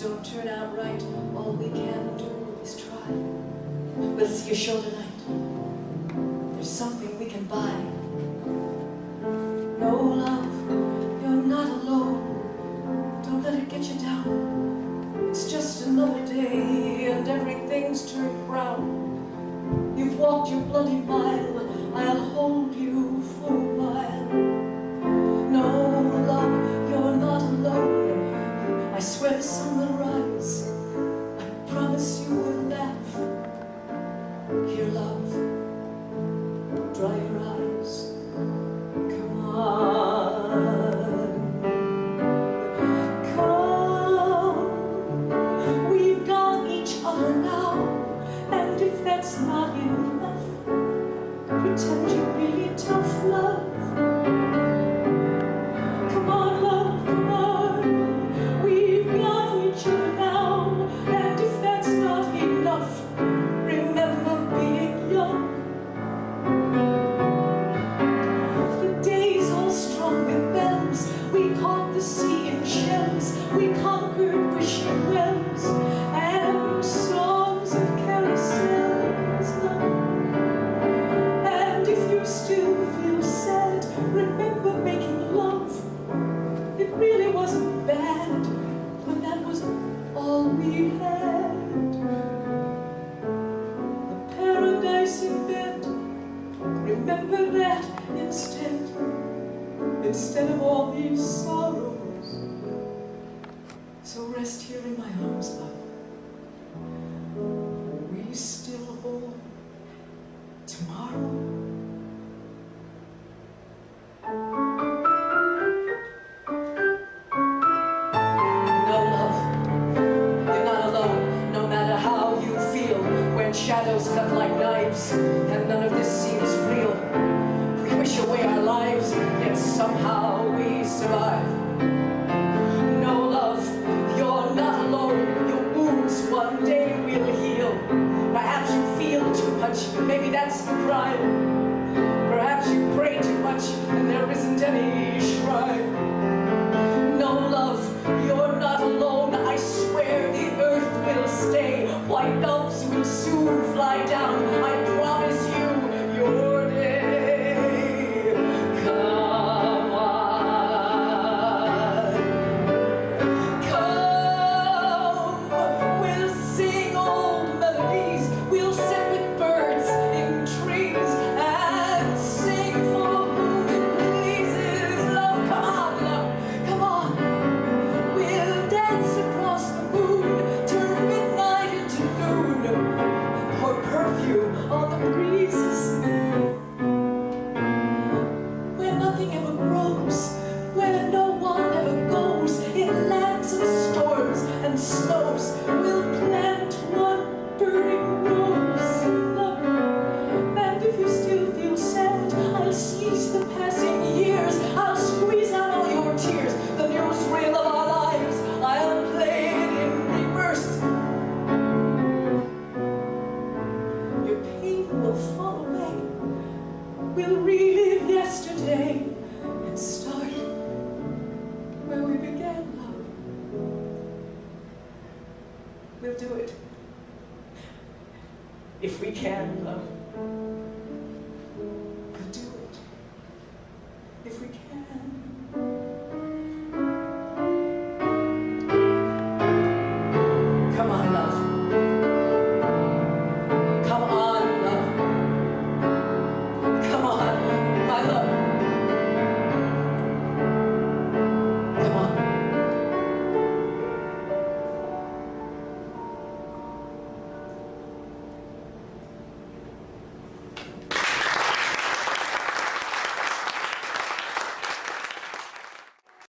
don't turn out right, all we can do is try. We'll see a show tonight. There's something we can buy. No, love, you're not alone. Don't let it get you down. It's just another day and everything's turned brown. You've walked your bloody mile, I'll hold you for a while. No, love, you're not alone. I swear the sun will rise. I promise you will laugh. Here, love, dry your eyes. Come on. Come. We've got each other now. And if that's not enough, pretend you're really tough, love. Come on, love, come on. We've got each other now. And if that's not enough, remember being young. The days all strung with bells. We caught the sea in shells. We conquered wishing wells and songs of carousels, love. And if you still feel sad, remember making love. It really wasn't bad when that was all we had. The paradise in bed, remember that instead of all these sorrows. So rest here in my arms, love. We still hold tomorrow. No, love, you're not alone, no matter how you feel. When shadows cut like knives and none of this seems real. We wish away our lives, yet somehow we survive. No, love, you're not alone. Your wounds one day will heal. Perhaps you feel too much, maybe that's the crime. Perhaps you pray too much and there isn't any shrine. No, love, you're not alone. I swear the earth will stay. White doves will soon fly down. I promise you your day. Come on. Come. We'll sing old melodies. We'll sit with birds in trees and sing for whom it pleases. Love, come on, love, come on. We'll dance across the moon, turn midnight into noon, pour perfume on the breezes. Where nothing ever grows, where no one ever goes, in lands of storms and snows, we'll plant one burning rose, love. And if you still feel sad, I'll seize the passing years. I'll squeeze out all your tears. The newsreel of our lives, I'll play it in reverse. Your pain will fall away. We'll relive yesterday and start where we began, love. We'll do it if we can, love. We'll do it if we can.